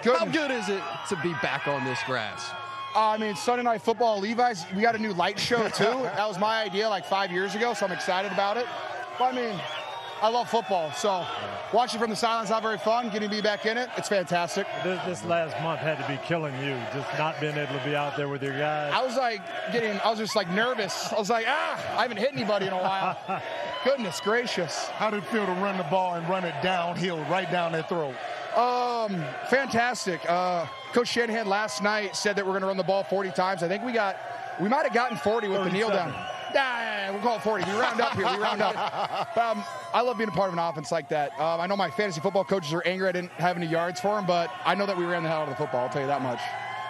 How good is it to be back on this grass? I mean, Sunday Night Football, Levi's, we got a new light show, too. That was my idea like 5 years ago, so I'm excited about it. But, I mean, I love football, so watching from the sidelines is not very fun. Getting to be back in it, it's fantastic. This last month had to be killing you, just not being able to be out there with your guys. I was just like nervous. I was like, I haven't hit anybody in a while. Goodness gracious. How did it feel to run the ball and run it downhill, right down their throat? Fantastic. Coach Shanahan last night said that we're going to run the ball 40 times. I think we might have gotten 40 with the kneel down. We'll call it 40. We round up here. We round up. I love being a part of an offense like that. I know my fantasy football coaches are angry I didn't have any yards for them, but I know that we ran the hell out of the football. I'll tell you that much.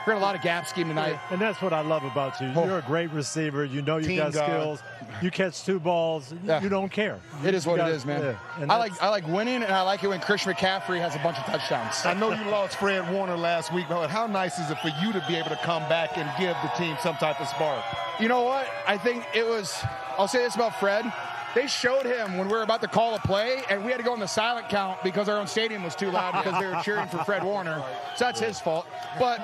We're in a lot of gap scheme tonight. And that's what I love about you. You're a great receiver. You know you got skills. You catch 2 balls. You don't care. It is what it is, man. Yeah. I like winning, and I like it when Christian McCaffrey has a bunch of touchdowns. I know you lost Fred Warner last week, but how nice is it for you to be able to come back and give the team some type of spark? You know what? I think it was – I'll say this about Fred. They showed him when we were about to call a play, and we had to go on the silent count because our own stadium was too loud because they were cheering for Fred Warner. So that's his fault. But,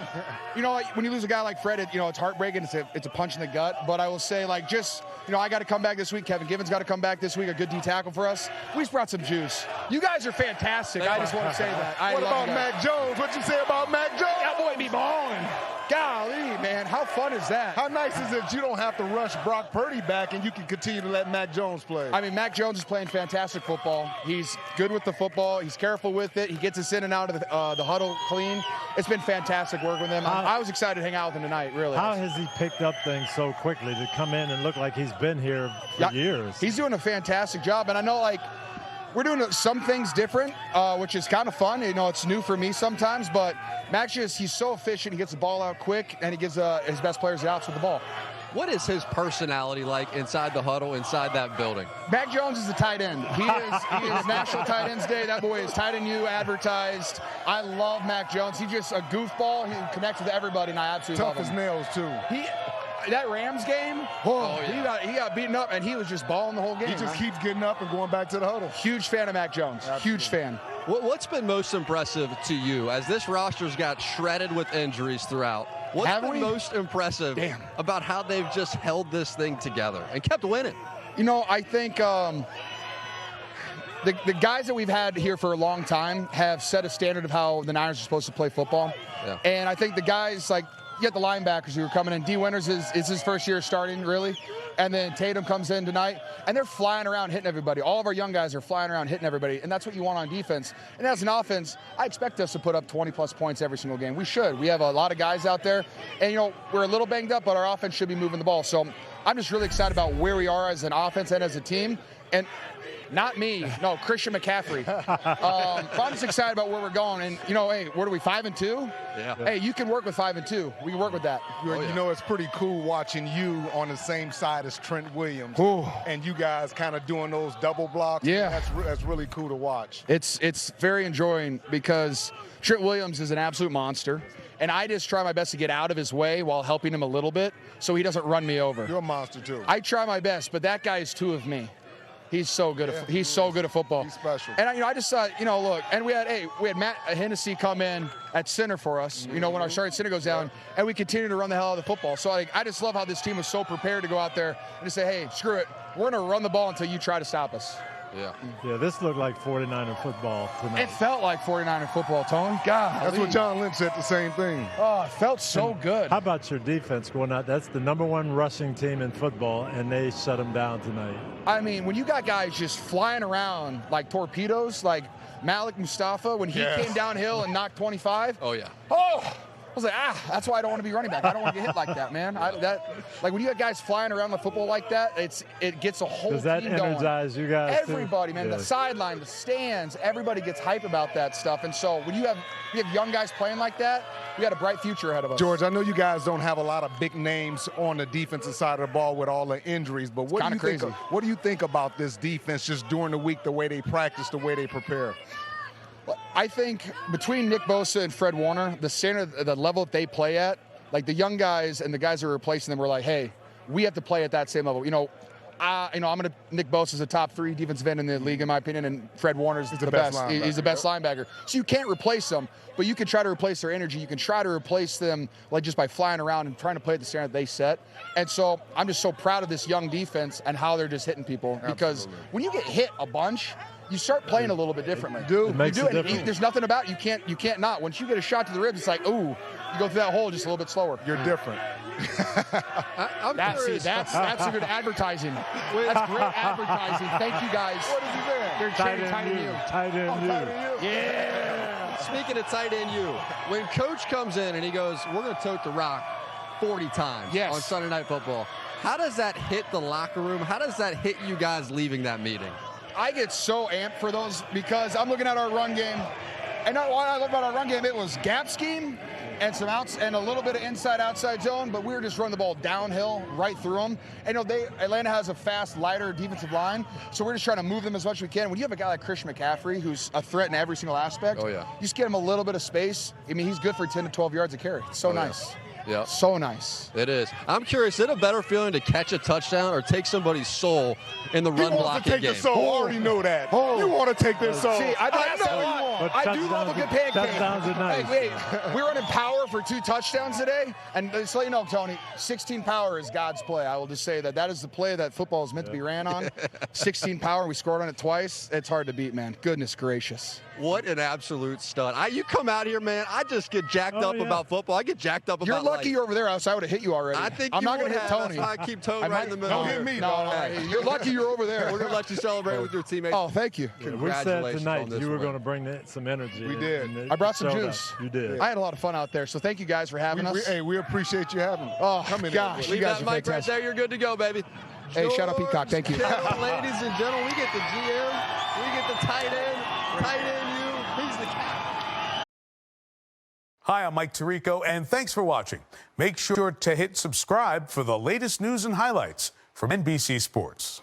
you know, when you lose a guy like Fred, it's heartbreaking. It's a punch in the gut. But I will say, I got to come back this week. Kevin Givens got to come back this week, a good D tackle for us. We just brought some juice. You guys are fantastic. I just want to say that. What about Mac Jones? What you say about Mac Jones? That boy be balling. Golly, man, how fun is that? How nice is it you don't have to rush Brock Purdy back and you can continue to let Mac Jones play? I mean, Mac Jones is playing fantastic football. He's good with the football. He's careful with it. He gets us in and out of the huddle clean. It's been fantastic work with him. I was excited to hang out with him tonight, really. How has he picked up things so quickly to come in and look like he's been here for years? He's doing a fantastic job, and I know, we're doing some things different, which is kind of fun. It's new for me sometimes, but Max he's so efficient. He gets the ball out quick, and he gives his best players the outs with the ball. What is his personality like inside the huddle, inside that building? Mac Jones is the tight end. He is National Tight Ends Day. That boy is Tight End U advertised. I love Mac Jones. He's just a goofball. He connects with everybody, and I absolutely love him. Tough as nails, too. That Rams game, he got beaten up, and he was just balling the whole game. He just keeps getting up and going back to the huddle. Huge fan of Mac Jones. Absolutely. Huge fan. What's been most impressive to you as this roster's got shredded with injuries throughout? What's been most impressive about how they've just held this thing together and kept winning? I think the guys that we've had here for a long time have set a standard of how the Niners are supposed to play football. Yeah. And I think the guys you got the linebackers who are coming in. D. Winters is his first year starting, really. And then Tatum comes in tonight, and they're flying around hitting everybody. All of our young guys are flying around hitting everybody, and that's what you want on defense. And as an offense, I expect us to put up 20-plus points every single game. We should. We have a lot of guys out there, and, we're a little banged up, but our offense should be moving the ball. So I'm just really excited about where we are as an offense and as a team. And not me. No, Christian McCaffrey. I'm just excited about where we're going. And, hey, what are we, 5-2? Yeah. Hey, you can work with 5-2. We can work with that. It's pretty cool watching you on the same side as Trent Williams. Ooh. And you guys kind of doing those double blocks. Yeah. That's really cool to watch. It's very enjoying because Trent Williams is an absolute monster. And I just try my best to get out of his way while helping him a little bit so he doesn't run me over. You're a monster, too. I try my best, but that guy is 2 of me. He's so good. He's so good at football. He's special. And I just thought, look, and we had Matt Hennessy come in at center for us. When our starting center goes down, and we continue to run the hell out of the football. So I just love how this team was so prepared to go out there and to say, hey, screw it, we're going to run the ball until you try to stop us. Yeah, this looked like 49er football tonight. It felt like 49er football, Tony. God. That's what John Lynch said, the same thing. Oh, it felt so good. How about your defense going out? That's the #1 rushing team in football, and they shut them down tonight. I mean, when you got guys just flying around like torpedoes, like Malik Mustafa, when he came downhill and knocked 25. Oh, yeah. Oh! I was like, that's why I don't want to be running back. I don't want to get hit like that, man. When you got guys flying around the football like that, it gets a whole team going. Does that energize you guys? Everybody, man. The sideline, the stands, everybody gets hype about that stuff. And so when you have young guys playing like that, we got a bright future ahead of us. George, I know you guys don't have a lot of big names on the defensive side of the ball with all the injuries, but what do you think about this defense just during the week, the way they practice, the way they prepare? I think between Nick Bosa and Fred Warner, the standard, the level that they play at, the young guys and the guys who are replacing them were like, hey, we have to play at that same level. Nick Bosa is a top 3 defensive end in the league, in my opinion, and Fred Warner's the best. He's the best linebacker. So you can't replace them, but you can try to replace their energy. You can try to replace them like just by flying around and trying to play at the standard they set. And so I'm just so proud of this young defense and how they're just hitting people. Because when you get hit a bunch, you start playing a little bit differently. You do. There's nothing about it. You can't not. Once you get a shot to the ribs, it's like, ooh, you go through that hole just a little bit slower. You're different. That's a good advertising. That's great advertising. Thank you guys. What is he doing? They're tight end you. Tight end you. Yeah. Speaking of tight end you, when Coach comes in and he goes, we're going to tote the rock 40 times on Sunday Night Football, how does that hit the locker room? How does that hit you guys leaving that meeting? I get so amped for those because I'm looking at our run game. And what I love about our run game, it was gap scheme and some outs and a little bit of inside-outside zone, but we were just running the ball downhill right through them. And Atlanta has a fast, lighter defensive line, so we're just trying to move them as much as we can. When you have a guy like Christian McCaffrey, who's a threat in every single aspect, you just get him a little bit of space. I mean, he's good for 10 to 12 yards a carry. It's so nice. Yeah. So nice. It is. I'm curious, is it a better feeling to catch a touchdown or take somebody's soul in the run blocking game? You want to take the soul. I already know that. You want to take their soul. See, I do love a good pancake. Touchdowns are nice. Hey, wait. We're running power for 2 touchdowns today. And just let you know, Tony, 16 power is God's play. I will just say that is the play that football is meant to be ran on. 16 power. We scored on it twice. It's hard to beat, man. Goodness gracious. What an absolute stud. You come out here, man, I just get jacked up about football. I get jacked up about You're lucky you're over there, else I would have hit you already. I think I'm not going to hit Tony. That's why I keep Tony right in the middle. Don't hit me, You're lucky you're over there. We're going to let you celebrate with your teammates. Oh, thank you. We said tonight you were going to bring some energy. We did. I brought some juice. You did. I had a lot of fun out there, so thank you guys for having us. We appreciate you having us. Oh, gosh. Leave you guys that are mic fantastic. right there. You're good to go, baby. Hey, shout out Peacock. Thank you. Ladies and gentlemen, we get the GM. We get the tight end you. He's the captain. Hi, I'm Mike Tirico, and thanks for watching. Make sure to hit subscribe for the latest news and highlights from NBC Sports.